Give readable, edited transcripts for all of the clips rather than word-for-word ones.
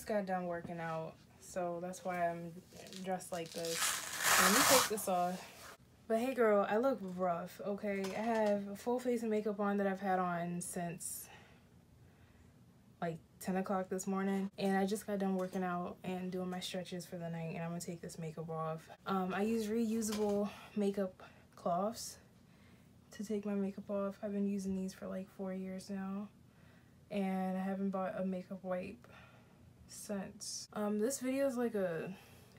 just got done working out, so that's why I'm dressed like this. Let me take this off. But hey girl, I look rough, okay? I have a full face of makeup on that I've had on since like 10 o'clock this morning, and I just got done working out and doing my stretches for the night, and I'm gonna take this makeup off. I use reusable makeup cloths to take my makeup off. I've been using these for like 4 years now, and I haven't bought a makeup wipe since. This video is like a,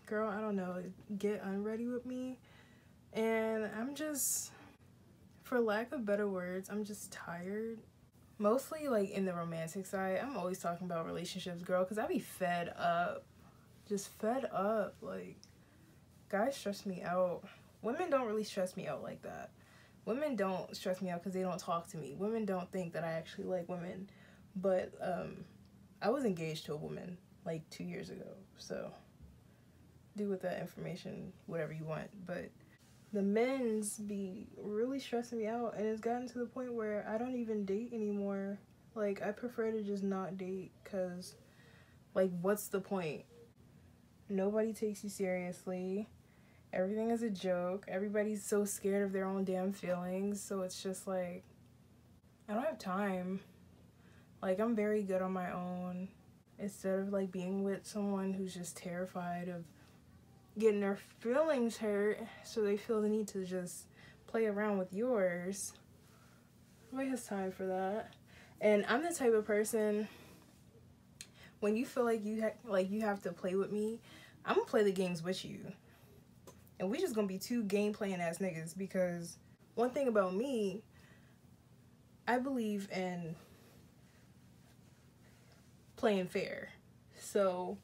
girl, I don't know, get unready with me, and I'm just, for lack of better words, I'm just tired. Mostly like in the romantic side. I'm always talking about relationships, girl, because I be fed up. Just fed up. Like, guys stress me out. Women don't really stress me out like that. Women don't stress me out because they don't talk to me. Women don't think that I actually like women. But I was engaged to a woman like 2 years ago. So do with that information whatever you want. But the men's be really stressing me out, and it's gotten to the point where I don't even date anymore. Like, I prefer to just not date, because, like, what's the point? Nobody takes you seriously. Everything is a joke. Everybody's so scared of their own damn feelings, so it's just like, I don't have time. Like, I'm very good on my own. Instead of, like, being with someone who's just terrified of getting their feelings hurt, so they feel the need to just play around with yours. Nobody has time for that. And I'm the type of person, when you feel like you have to play with me, I'm gonna play the games with you, and we just gonna be two game playing ass niggas. Because one thing about me, I believe in playing fair. So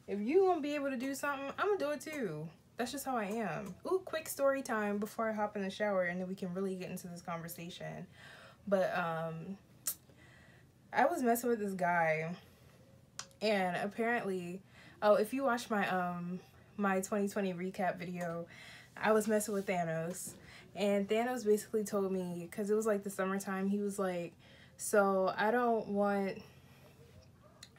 if you gonna be able to do something, I'm gonna do it too. That's just how I am. Ooh, quick story time before I hop in the shower, and then we can really get into this conversation. But I was messing with this guy, and apparently, oh, if you watch my my 2020 recap video, I was messing with Thanos, and Thanos basically told me, because it was like the summertime, he was like, so I don't want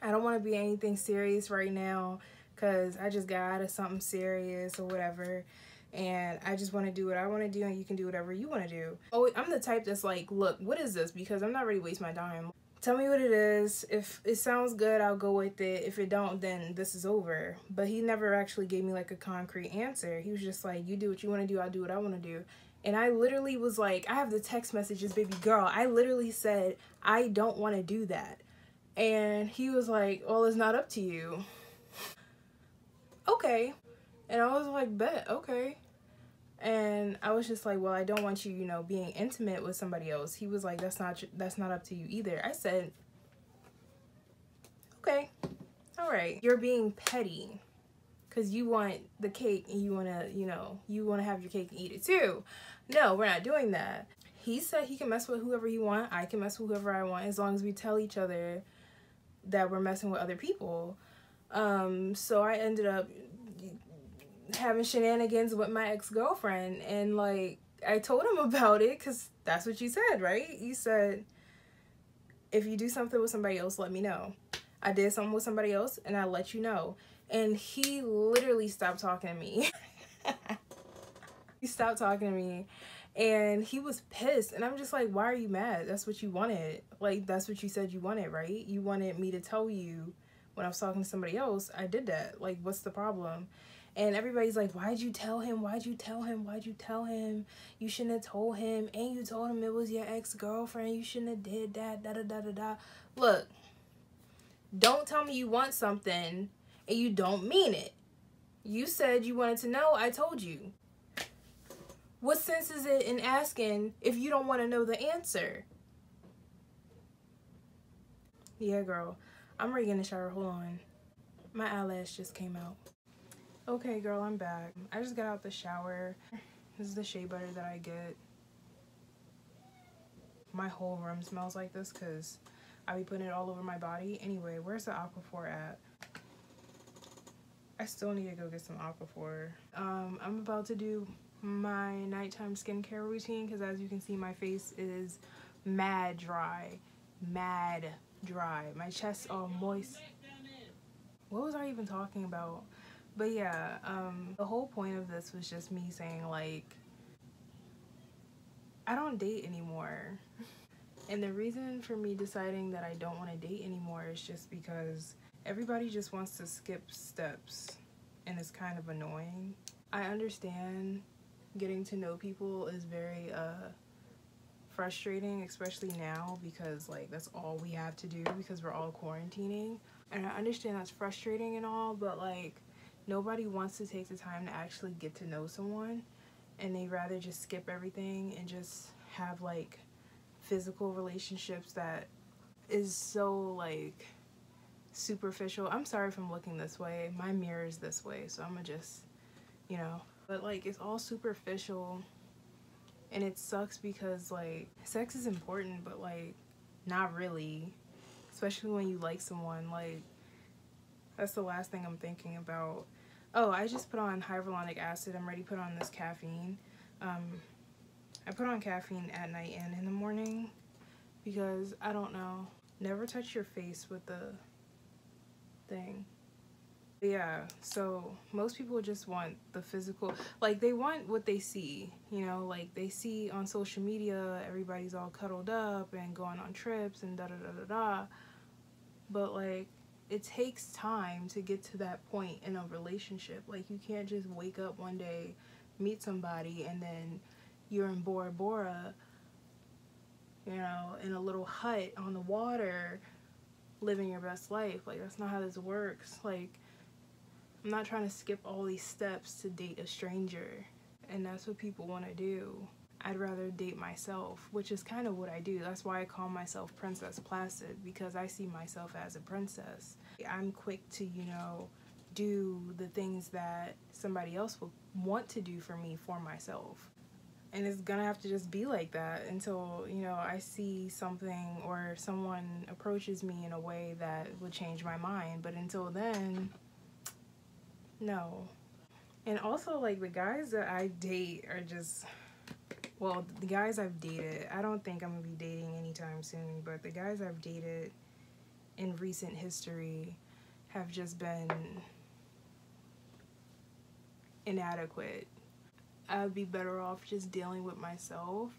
to be anything serious right now, because I just got out of something serious or whatever, and I just want to do what I want to do, and you can do whatever you want to do. Oh, I'm the type that's like, look, what is this? Because I'm not ready to waste my time. Tell me what it is. If it sounds good, I'll go with it. If it don't, then this is over. But he never actually gave me like a concrete answer. He was just like, you do what you want to do, I'll do what I want to do. And I literally was like, I have the text messages, baby girl. I literally said, I don't want to do that. And he was like, well, it's not up to you. Okay. And I was like, bet, okay. And I was just like, well, I don't want you, you know, being intimate with somebody else. He was like, that's not up to you either. I said, okay, all right. You're being petty because you want the cake and you want to, you know, you want to have your cake and eat it too. No, we're not doing that. He said he can mess with whoever he want. I can mess with whoever I want, as long as we tell each other that we're messing with other people. So I ended up having shenanigans with my ex-girlfriend, and like, I told him about it, because that's what you said, right? You said, if you do something with somebody else, let me know. I did something with somebody else, and I let you know. And he literally stopped talking to me. He stopped talking to me, and he was pissed, and I'm just like, why are you mad? That's what you wanted. Like, that's what you said you wanted, right? You wanted me to tell you when I was talking to somebody else. I did that. Like, what's the problem? And everybody's like, why'd you tell him? Why'd you tell him? Why'd you tell him? You shouldn't have told him. And you told him it was your ex-girlfriend. You shouldn't have did that. Da da da da da. Look, don't tell me you want something and you don't mean it. You said you wanted to know. I told you. What sense is it in asking if you don't want to know the answer? Yeah, girl. I'm ready to get in the shower. Hold on. My eyelash just came out. Okay, girl, I'm back. I just got out the shower. This is the shea butter that I get. My whole room smells like this because I be putting it all over my body. Anyway, where's the Aquaphor at? I still need to go get some Aquaphor. I'm about to do my nighttime skincare routine, because as you can see, my face is mad dry. Mad dry. My chest's all moist. what was I even talking about? But yeah, the whole point of this was just me saying, like, I don't date anymore. And the reason for me deciding that I don't want to date anymore is just because everybody just wants to skip steps, and it's kind of annoying. I understand getting to know people is very frustrating, especially now, because like that's all we have to do because we're all quarantining. And I understand that's frustrating and all, but like nobody wants to take the time to actually get to know someone, and they rather just skip everything and just have like physical relationships that is so like superficial. I'm sorry if I'm looking this way, my mirror is this way, so I'm gonna just, you know, but like it's all superficial, and it sucks because like sex is important, but like not really, especially when you like someone. Like that's the last thing I'm thinking about. Oh, I just put on hyaluronic acid. I'm ready to put on this caffeine. I put on caffeine at night and in the morning because I don't know, never touch your face with the thing. Yeah, so most people just want the physical, like they want what they see, you know, like they see on social media everybody's all cuddled up and going on trips and da da da da da, but like it takes time to get to that point in a relationship. Like you can't just wake up one day, meet somebody, and then you're in Bora Bora, you know, in a little hut on the water, living your best life. Like that's not how this works. Like I'm not trying to skip all these steps to date a stranger, and that's what people want to do. I'd rather date myself, which is kind of what I do. That's why I call myself Princess Placid, because I see myself as a princess. I'm quick to, you know, do the things that somebody else would want to do for me for myself. And it's gonna have to just be like that until, you know, I see something or someone approaches me in a way that would change my mind. But until then, no. And also, like, the guys that I date are just, well, the guys I've dated, I don't think I'm gonna be dating anytime soon, but the guys I've dated in recent history have just been inadequate. I would be better off just dealing with myself,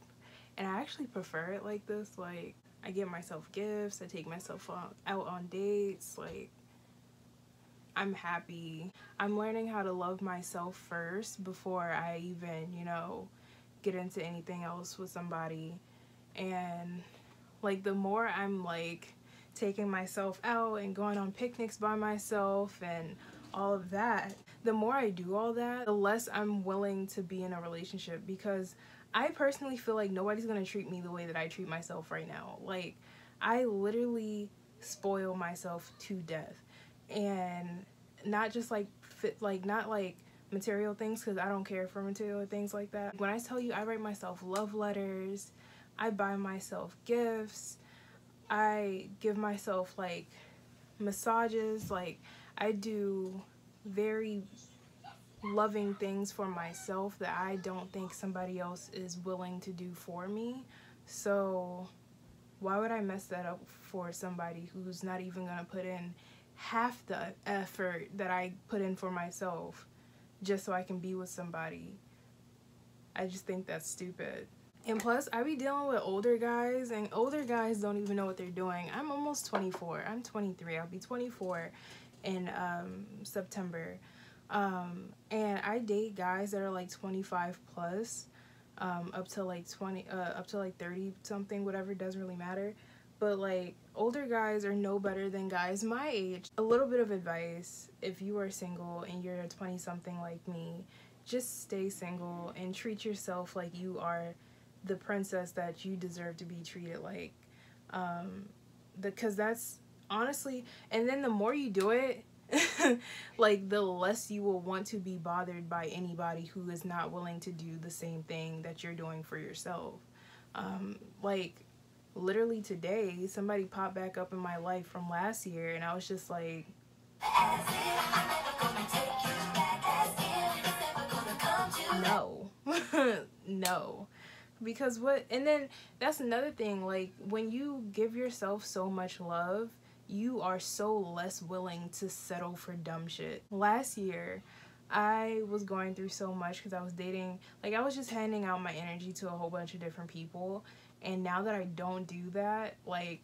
and I actually prefer it like this. Like, I get myself gifts, I take myself out on dates, like, I'm happy. I'm learning how to love myself first before I even, you know, get into anything else with somebody. And like the more I'm like taking myself out and going on picnics by myself and all of that, the more I do all that, the less I'm willing to be in a relationship, because I personally feel like nobody's gonna treat me the way that I treat myself right now. Like I literally spoil myself to death, and not just like not like material things, because I don't care for material things like that. When I tell you, I write myself love letters, I buy myself gifts, I give myself like massages, like I do very loving things for myself that I don't think somebody else is willing to do for me. So why would I mess that up for somebody who's not even gonna put in half the effort that I put in for myself just so I can be with somebody? I just think that's stupid. And plus, I be dealing with older guys, and older guys don't even know what they're doing. I'm almost 24. I'm 23. I'll be 24 in September. And I date guys that are like 25 plus, up to like 30 something, whatever, doesn't really matter. But like older guys are no better than guys my age. A little bit of advice: if you are single and you're 20 something like me, just stay single and treat yourself like you are the princess that you deserve to be treated like. Because that's honestly, and then the more you do it, like the less you will want to be bothered by anybody who is not willing to do the same thing that you're doing for yourself. Like literally today, somebody popped back up in my life from last year, and I was just like, no. No. Because what, and then that's another thing, like when you give yourself so much love, you are so less willing to settle for dumb shit. Last year, I was going through so much because I was dating, like I was just handing out my energy to a whole bunch of different people. And now that I don't do that, like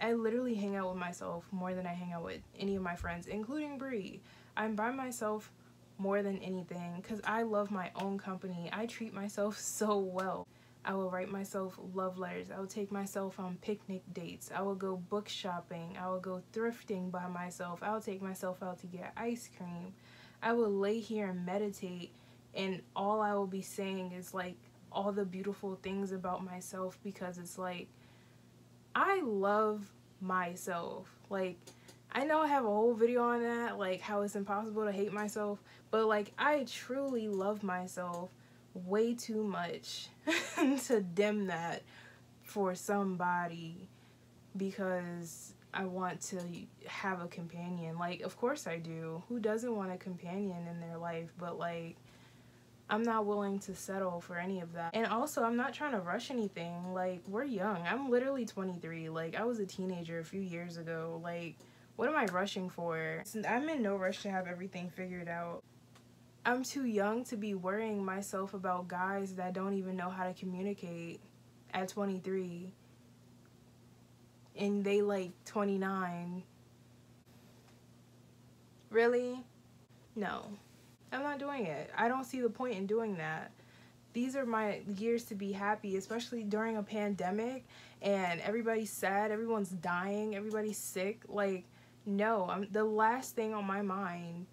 I literally hang out with myself more than I hang out with any of my friends, including Bree. I'm by myself more than anything because I love my own company. I treat myself so well. I will write myself love letters. I will take myself on picnic dates. I will go book shopping. I will go thrifting by myself. I will take myself out to get ice cream. I will lay here and meditate, and all I will be saying is like all the beautiful things about myself, because it's like I love myself. Like, I know I have a whole video on that, like how it's impossible to hate myself, but like I truly love myself way too much to dim that for somebody because I want to have a companion. Like, of course I do. Who doesn't want a companion in their life? But like, I'm not willing to settle for any of that. And also, I'm not trying to rush anything. Like, we're young. I'm literally 23. Like, I was a teenager a few years ago. Like, what am I rushing for? I'm in no rush to have everything figured out. I'm too young to be worrying myself about guys that don't even know how to communicate at 23. And they like 29. Really? No. I'm not doing it. I don't see the point in doing that. These are my years to be happy, especially during a pandemic and everybody's sad, everyone's dying, everybody's sick. Like, no, the last thing on my mind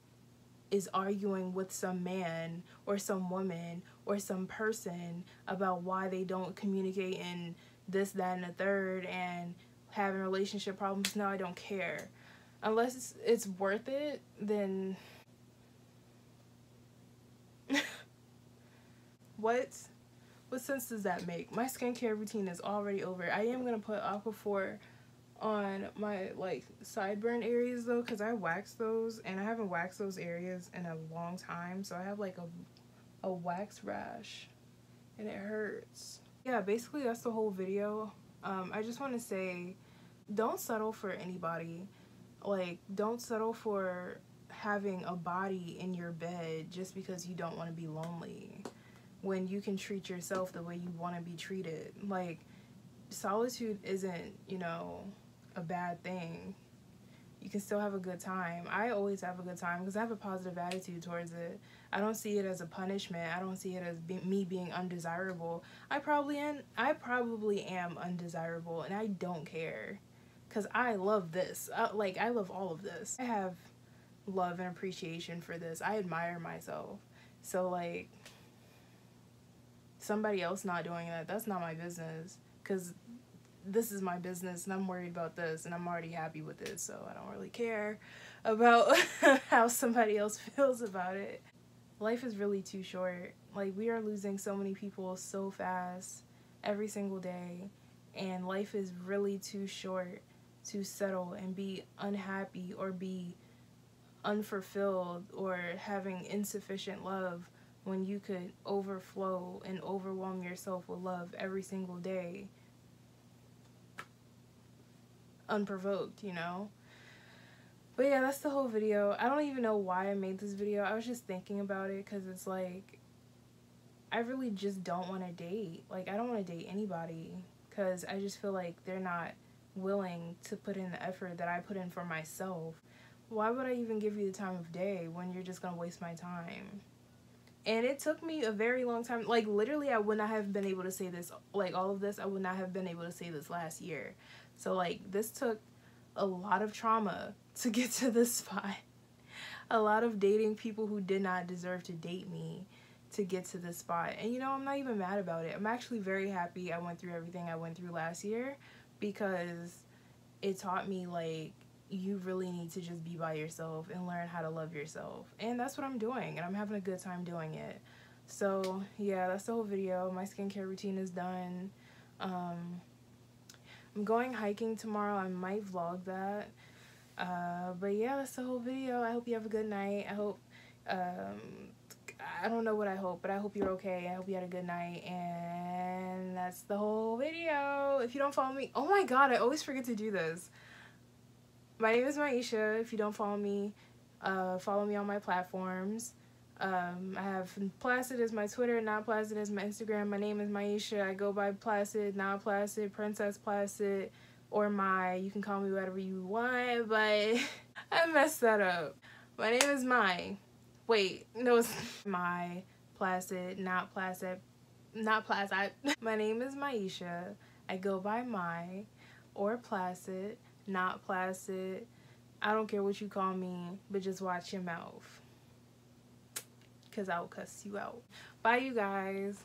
is arguing with some man or some woman or some person about why they don't communicate and this, that, and the third and having relationship problems. No, I don't care. Unless it's worth it, then what sense does that make? My skincare routine is already over. I am gonna put Aquaphor on my like sideburn areas though, because I waxed those and I haven't waxed those areas in a long time, so I have like a wax rash and it hurts. Yeah, basically that's the whole video. I just want to say, don't settle for anybody. Like, don't settle for having a body in your bed just because you don't want to be lonely, when you can treat yourself the way you want to be treated. Like, solitude isn't, you know, a bad thing. You can still have a good time. I always have a good time because I have a positive attitude towards it. I don't see it as a punishment. I don't see it as me being undesirable. I probably am undesirable, and I don't care because I love this. I love all of this. I have love and appreciation for this. I admire myself. So like, somebody else not doing that, that's not my business, because this is my business and I'm worried about this and I'm already happy with it, so I don't really care about how somebody else feels about it. Life is really too short. Like, we are losing so many people so fast every single day, and life is really too short to settle and be unhappy or be unfulfilled or having insufficient love when you could overflow and overwhelm yourself with love every single day, unprovoked, you know? But yeah, that's the whole video. I don't even know why I made this video. I was just thinking about it because it's like, I really just don't want to date. Like, I don't want to date anybody because I just feel like they're not willing to put in the effort that I put in for myself. Why would I even give you the time of day when you're just gonna waste my time? And it took me a very long time. Like, literally, I would not have been able to say this, like, all of this, I would not have been able to say this last year. So, like, this took a lot of trauma to get to this spot. A lot of dating people who did not deserve to date me to get to this spot. And, you know, I'm not even mad about it. I'm actually very happy I went through everything I went through last year, because it taught me, like, you really need to just be by yourself and learn how to love yourself. And that's what I'm doing, and I'm having a good time doing it. So yeah, that's the whole video. My skincare routine is done. I'm going hiking tomorrow. I might vlog that. But yeah, that's the whole video. I hope you have a good night. I hope I don't know what I hope, but I hope you're okay. I hope you had a good night, and that's the whole video. If you don't follow me, oh my god, I always forget to do this. My name is Maisha. If you don't follow me on my platforms. I have Placid as my Twitter, Not Placid as my Instagram. My name is Maisha. I go by Placid, Not Placid, Princess Placid, or Mai. You can call me whatever you want, but I messed that up. My name is Mai. Wait, no, it's Mai, Placid, Not Placid, Not Placid. My name is Maisha. I go by Mai, or Placid, Not Placid. I don't care what you call me, but just watch your mouth. Because I'll cuss you out. Bye, you guys.